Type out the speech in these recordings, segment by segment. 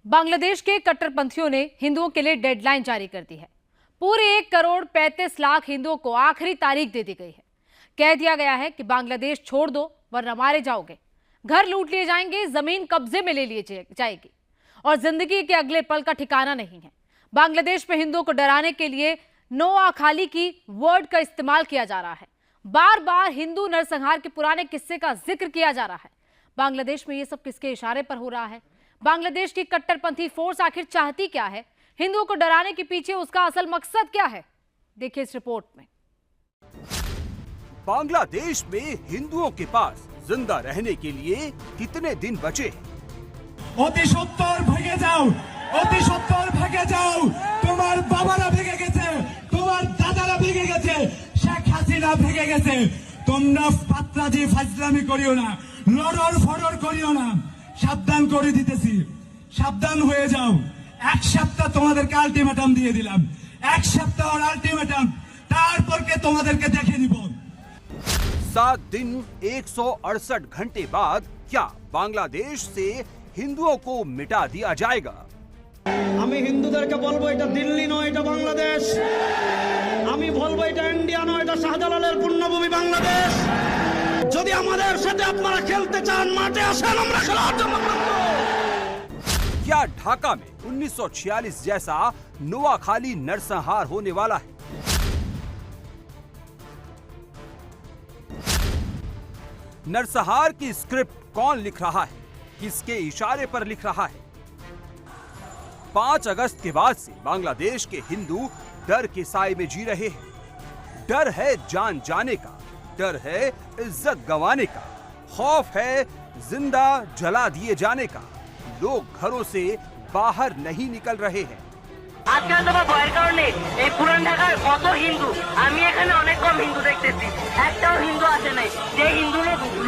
बांग्लादेश के कट्टरपंथियों ने हिंदुओं के लिए डेडलाइन जारी कर दी है। पूरे 1,35,00,000 हिंदुओं को आखिरी तारीख दे दी गई है। कह दिया गया है कि बांग्लादेश छोड़ दो वरना मारे जाओगे, घर लूट लिए जाएंगे, जमीन कब्जे में ले ली जाएगी और जिंदगी के अगले पल का ठिकाना नहीं है। बांग्लादेश में हिंदुओं को डराने के लिए नोआखाली की वर्ड का इस्तेमाल किया जा रहा है। बार बार हिंदू नरसंहार के पुराने किस्से का जिक्र किया जा रहा है। बांग्लादेश में ये सब किसके इशारे पर हो रहा है? बांग्लादेश की कट्टरपंथी फोर्स आखिर चाहती क्या है? हिंदुओं को डराने के पीछे उसका असल मकसद क्या है? देखिए इस रिपोर्ट में। बांग्लादेश में हिंदुओं के पास जिंदा रहने के लिए कितने दिन बचे? অতি সত্তর ভেঙে যাও, অতি সত্তর ভেঙে যাও। তোমার বাবারা ভেঙে গেছে, তোমার দাদারা ভেঙে গেছে, শেখ হাসিনা ভেঙে গেছে। তোমরা পাত্রাজি ফাজলামি করিও না, লড়র ফড়র করিও না। সাবধান করে দিতেছি, সাবধান হয়ে যাও। এক সপ্তাহ তোমাদেরকে আলটিমেটাম দিয়ে দিলাম, এক সপ্তাহের আলটিমেটাম, তারপরকে তোমাদেরকে দেখে নিব। 7 दिन 168 घंटे बाद क्या बांग्लादेश से हिंदुओं को मिटा दिया जाएगा? আমি হিন্দুদেরকে বলবো এটা দিল্লি নয়, এটা বাংলাদেশ। আমি বলবো এটা ইন্ডিয়া নয়, এটা শাহজালালের পুণ্যভূমি বাংলাদেশ। যদি আমাদের সাথে আপনারা খেলতে চান মাঠে আসেন, আমরা খেলার জন্য প্রস্তুত। क्या ढाका में 1946 जैसा नोआखाली नरसंहार होने वाला है? नरसंहार की स्क्रिप्ट कौन लिख रहा है? किसके इशारे पर लिख रहा है? 5 अगस्त के बाद से बांग्लादेश के हिंदू डर के साए में जी रहे हैं। डर है जान जाने का, डर है इज्जत गंवाने का, खौफ है जिंदा जला दिए जाने का। लोग घरों से बाहर नहीं निकल रहे हैं। আজকাল তোমার ভয়ের কারণে এই পুরান ঢাকার কত হিন্দু, আমি এখানে অনেক কম হিন্দু দেখতেছি, একটাও হিন্দু আসে নাই। যে হিন্দু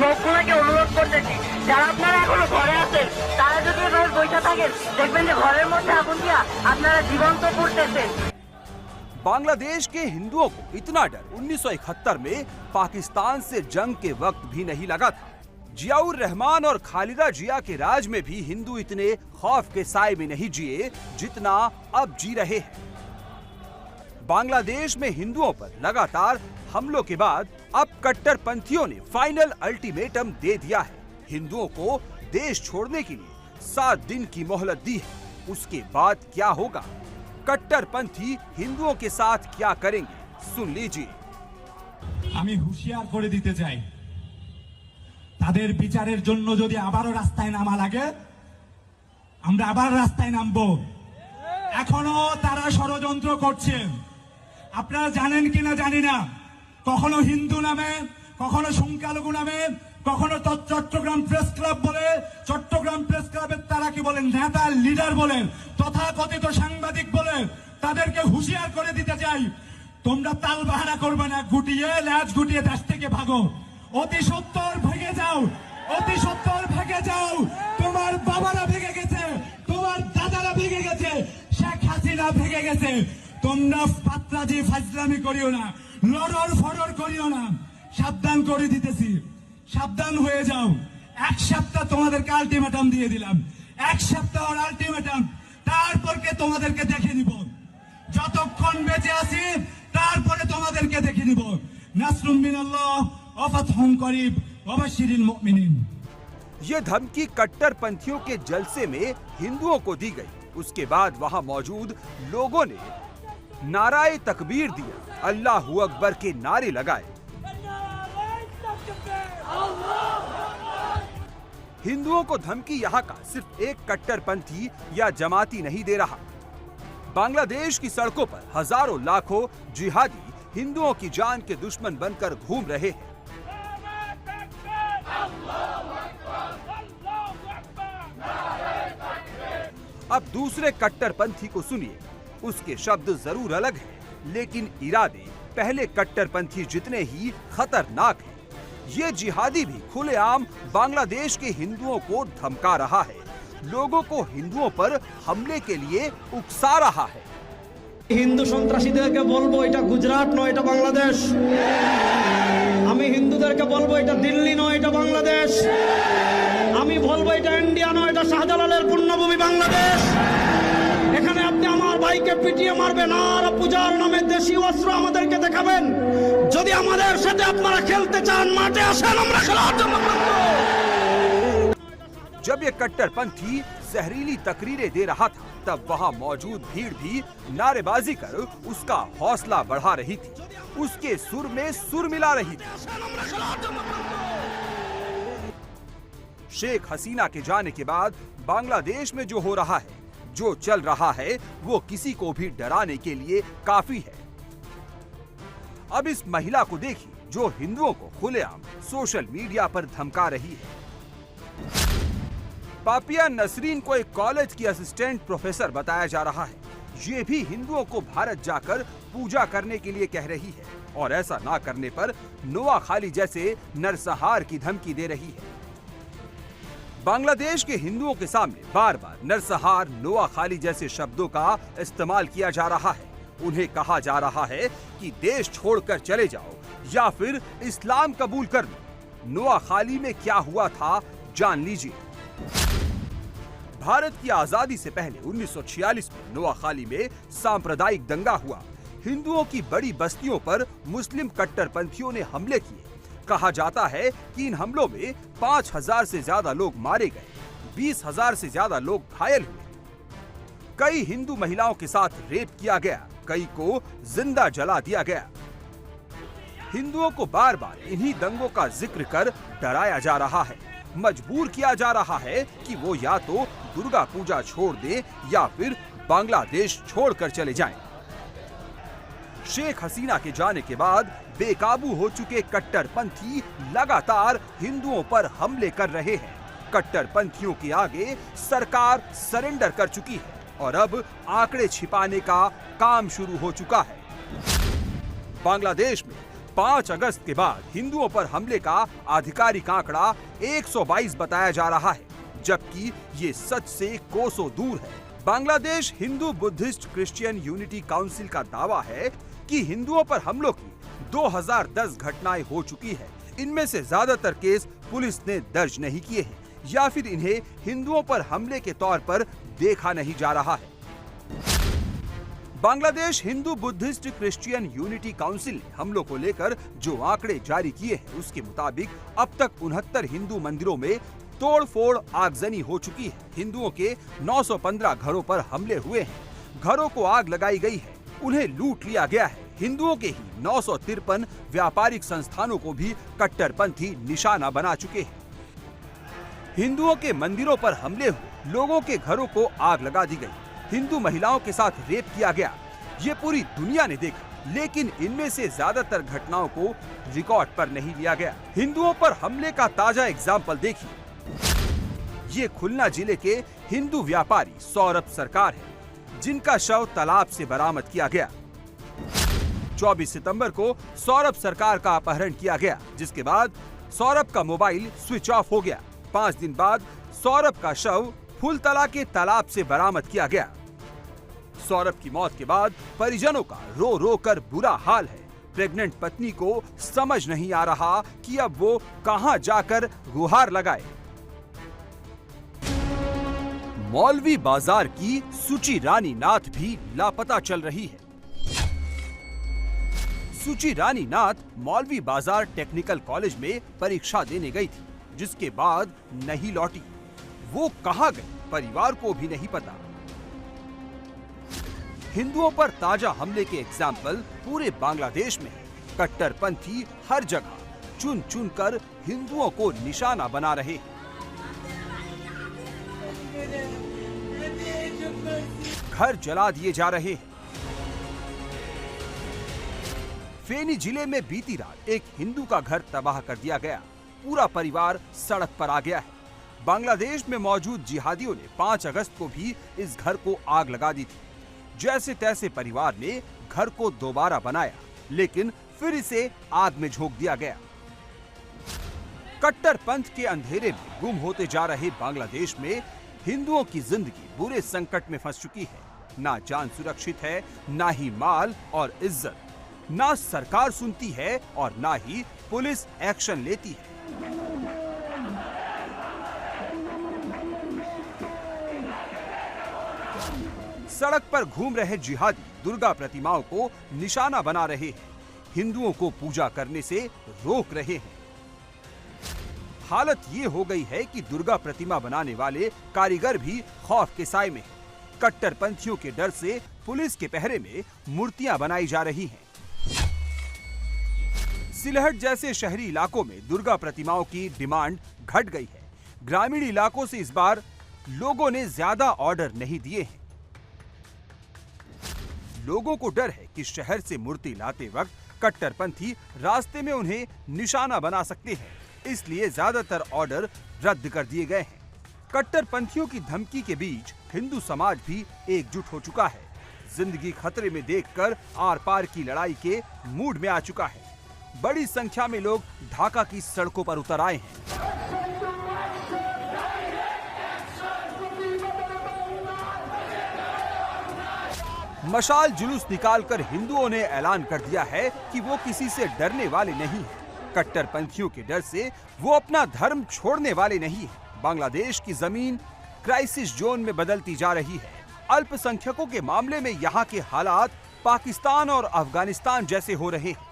লোকগুলোকে অনুরোধ করতেছি, যারা আপনারা এখনো ঘরে আছেন তারা যদি এভাবে বসে থাকেন দেখবেন যে ঘরের মধ্যে আগুন দিয়া আপনারা জীবন্ত পড়তেছেন। बांग्लादेश के हिंदुओं को इतना डर 1971 में पाकिस्तान से जंग के वक्त भी नहीं लगा था। जियाउर रहमान और खालिदा जिया के राज में भी हिंदू इतने खौफ के साए में नहीं जिए जितना अब जी रहे हैं। बांग्लादेश में हिंदुओं पर लगातार हमलों के बाद अब कट्टरपंथियों ने फाइनल अल्टीमेटम दे दिया है। हिंदुओं को देश छोड़ने के लिए 7 दिन की मोहलत दी है। उसके बाद क्या होगा? कट्टरपंथी हिंदुओं के साथ क्या करेंगे? सुन लीजिए। আমি হুঁশিয়ার করে দিতে চাই, তাদের বিচারের জন্য যদি আবারও রাস্তায় নামা লাগে আমরা আবার রাস্তায় নামবো। এখনো তারা ষড়যন্ত্র করছে, আপনারা জানেন কিনা জানি না। কখনো হিন্দু নামে, কখনো সংখ্যালঘু নামে, কখনো চট্টগ্রাম প্রেস ক্লাব বলে, চট্টগ্রাম প্রেস ক্লাবের তারা কি বলেন, নেতা লিডার বলেন, তথাকথিত সাংবাদিক বলে। তাদেরকে হুঁশিয়ার করে দিতে চাই, তোমরা তাল বাহানা করবে না, গুটিয়ে ল্যাজ গুটিয়ে দেশ থেকে ভাগো। অতি সত্তর ভেঙে যাও, অতি সত্তর ভেঙে যাও। তোমার বাবারা ভেঙে গেছে, তোমার দাদারা ভেঙে গেছে, শেখ হাসিনা ভেঙে গেছে। তোমরা পাত্রাজি ফাজলামি করিও না, লড়র ফড়র করিও না। সাবধান করে দিতেছি, সাবধান হয়ে যাও। এক সপ্তাহ তোমাদেরকে আলটিমেটাম দিয়ে দিলাম, এক সপ্তাহের আলটিমেটাম, তারপরকে তোমাদেরকে দেখে নিব। যতক্ষণ বেঁচে আছি তারপরে তোমাদেরকে দেখে নিব। নাসরুম মিনাল্লাহ ওয়া ফাতহুন করিব ওয়া বাশশিরিল মুমিনিন। ये धमकी कट्टरपंथियों के जलसे में हिंदुओं को दी गई। उसके बाद वहां मौजूद लोगों ने नाराए तकबीर दिया, अल्लाहू अकबर के नारे लगाए। हिंदुओं को धमकी यहाँ का सिर्फ एक कट्टरपंथी या जमाती नहीं दे रहा। बांग्लादेश की सड़कों पर हजारों लाखों जिहादी हिंदुओं की जान के दुश्मन बनकर घूम रहे हैं। अब दूसरे कट्टरपंथी को सुनिए। उसके शब्द जरूर अलग हैं, लेकिन इरादे पहले कट्टरपंथी जितने ही खतरनाक हैं। ये जिहादी भी खुलेआम बांग्लादेश के हिंदुओं को धमका रहा है, लोगों को हिंदुओं पर हमले के लिए उकसा रहा है। হিন্দু সন্ত্রাসীদেরকে বলবো এটা গুজরাট নয়, এটা বাংলাদেশ। আমি হিন্দুদেরকে বলবো এটা দিল্লি নয়, এটা বাংলাদেশ। আমি আমি বলবো এটা ইন্ডিয়া নয়, এটা শাহজালালের পুণ্যভূমি বাংলাদেশ। এখানে আপনি আমার ভাইকে পিটিয়ে মারবেন আর পূজার নামে দেশি অস্ত্র আমাদেরকে দেখাবেন। যদি আমাদের সাথে আপনারা খেলতে চান মাঠে আসেন, আমরা খেলার জন্য जब ये कट्टरपंथी जहरीली तकरीरें दे रहा था, तब वहां मौजूद भीड़ भी नारेबाजी कर उसका हौसला बढ़ा रही थी, उसके सुर में सुर मिला रही थी। शेख हसीना के जाने के बाद बांग्लादेश में जो हो रहा है, जो चल रहा है, वो किसी को भी डराने के लिए काफी है। अब इस महिला को देखिए जो हिंदुओं को खुलेआम सोशल मीडिया पर धमका रही है। पापिया नसरीन को एक कॉलेज की असिस्टेंट प्रोफेसर बताया जा रहा है। ये भी हिंदुओं को भारत जाकर पूजा करने के लिए कह रही है और ऐसा ना करने पर नोआखाली जैसे नरसंहार की धमकी दे रही है। बांग्लादेश के हिंदुओं के सामने बार बार नरसंहार, नोआखाली जैसे शब्दों का इस्तेमाल किया जा रहा है। उन्हें कहा जा रहा है कि देश छोड़कर चले जाओ या फिर इस्लाम कबूल कर लो। नोआखाली में क्या हुआ था जान लीजिए। भारत की आजादी से पहले 1946 में नोआखाली में सांप्रदायिक दंगा हुआ। हिंदुओं की बड़ी बस्तियों पर मुस्लिम कट्टरपंथियों ने हमले किए। कहा जाता है कि इन हमलों में 5000 से ज्यादा लोग मारे गए, 20,000 से ज्यादा लोग घायल हुए। कई हिंदू महिलाओं के साथ रेप किया गया, कई को जिंदा जला दिया गया। हिंदुओं को बार बार इन्हीं दंगों का जिक्र कर डराया जा रहा है, मजबूर किया जा रहा है कि वो या तो दुर्गा पूजा छोड़ दें या फिर बांग्लादेश छोड़कर चले जाएं। शेख हसीना के जाने के बाद बेकाबू हो चुके कट्टरपंथी लगातार हिंदुओं पर हमले कर रहे हैं। कट्टरपंथियों के आगे सरकार सरेंडर कर चुकी है और अब आंकड़े छिपाने का काम शुरू हो चुका है। बांग्लादेश में 5 अगस्त के बाद हिंदुओं पर हमले का आधिकारिक आंकड़ा 122 बताया जा रहा है, जबकि ये सच से कोसों दूर है। Bangladesh Hindu Buddhist Christian unity council का दावा है कि हिंदुओं पर हमलों की 2010 घटनाएं हो चुकी है। इनमें से ज्यादातर केस पुलिस ने दर्ज नहीं किए हैं या फिर इन्हें हिंदुओं पर हमले के तौर पर देखा नहीं जा रहा है। Bangladesh Hindu Buddhist Christian unity council ने हमलों को लेकर जो आंकड़े जारी किए हैं, उसके मुताबिक अब तक 69 हिंदू मंदिरों में तोड़फोड़ आगजनी हो चुकी है। हिंदुओं के 915 घरों पर हमले हुए हैं, घरों को आग लगाई गई है, उन्हें लूट लिया गया है। हिंदुओं के ही 953 व्यापारिक संस्थानों को भी कट्टरपंथी निशाना बना चुके हैं। हिंदुओं के मंदिरों पर हमले हुए, लोगों के घरों को आग लगा दी गई, हिंदू महिलाओं के साथ रेप किया गया। ये पूरी दुनिया ने देखा, लेकिन इनमें से ज्यादातर घटनाओं को रिकॉर्ड पर नहीं लिया गया। हिंदुओं पर हमले का ताजा एग्जाम्पल देखिए। ये खुलना जिले के हिंदू व्यापारी सौरभ सरकार है, जिनका शव तालाब से बरामद किया गया। 24 सितंबर को सौरभ सरकार का अपहरण किया गया, जिसके बाद सौरभ का मोबाइल स्विच ऑफ हो गया। 5 दिन बाद सौरभ का शव फुलतला के तालाब से बरामद किया गया। सौरभ की मौत के बाद परिजनों का रो रो कर बुरा हाल है। प्रेग्नेंट पत्नी को समझ नहीं आ रहा कि अब वो कहां जाकर गुहार लगाए। मौलवी बाजार की सुची रानी नाथ भी लापता चल रही है। सुची रानी नाथ मौलवी बाजार टेक्निकल कॉलेज में परीक्षा देने गई थी, जिसके बाद नहीं लौटी। वो कहां गई, परिवार को भी नहीं पता। हिंदुओं पर ताजा हमले के एग्जाम्पल पूरे बांग्लादेश में है। कट्टरपंथी हर जगह चुन चुन कर हिंदुओं को निशाना बना रहे हैं। घर जला दिए जा रहे हैं। फेनी जिले में बीती रात एक हिंदू का घर तबाह कर दिया गया, पूरा परिवार सड़क पर आ गया है। बांग्लादेश में मौजूद जिहादियों ने 5 अगस्त को भी इस घर को आग लगा दी थी। जैसे तैसे परिवार ने घर को दोबारा बनाया, लेकिन फिर इसे आग में झोंक दिया गया। कट्टरपंथ के अंधेरे में गुम होते जा रहे बांग्लादेश में हिंदुओं की जिंदगी बुरे संकट में फंस चुकी है। ना जान सुरक्षित है, ना ही माल और इज्जत। ना सरकार सुनती है और ना ही पुलिस एक्शन लेती है। सड़क पर घूम रहे जिहादी दुर्गा प्रतिमाओं को निशाना बना रहे हैं, हिंदुओं को पूजा करने से रोक रहे हैं। हालत ये हो गई है कि दुर्गा प्रतिमा बनाने वाले कारीगर भी खौफ के साए में हैं। कट्टरपंथियों के डर से पुलिस के पहरे में मूर्तियां बनाई जा रही हैं। सिलहट जैसे शहरी इलाकों में दुर्गा प्रतिमाओं की डिमांड घट गई है। ग्रामीण इलाकों से इस बार लोगों ने ज्यादा ऑर्डर नहीं दिए हैं। लोगों को डर है कि शहर से मूर्ति लाते वक्त कट्टरपंथी रास्ते में उन्हें निशाना बना सकते हैं, इसलिए ज्यादातर ऑर्डर रद्द कर दिए गए हैं। कट्टरपंथियों की धमकी के बीच हिंदू समाज भी एकजुट हो चुका है। जिंदगी खतरे में देखकर आर पार की लड़ाई के मूड में आ चुका है। बड़ी संख्या में लोग ढाका की सड़कों पर उतर आए हैं। मशाल जुलूस निकालकर हिंदुओं ने ऐलान कर दिया है कि वो किसी से डरने वाले नहीं हैं। कट्टरपंथियों के डर से वो अपना धर्म छोड़ने वाले नहीं हैं। बांग्लादेश की जमीन क्राइसिस जोन में बदलती जा रही है। अल्पसंख्यकों के मामले में यहाँ के हालात पाकिस्तान और अफगानिस्तान जैसे हो रहे हैं।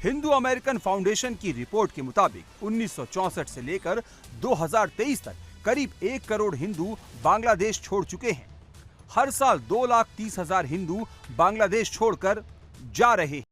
हिंदू अमेरिकन फाउंडेशन की रिपोर्ट के मुताबिक 1964 से लेकर 2023 तक करीब 1 करोड़ हिंदू बांग्लादेश छोड़ चुके हैं। हर साल 2,30,000 हिंदू बांग्लादेश छोड़कर जा रहे हैं।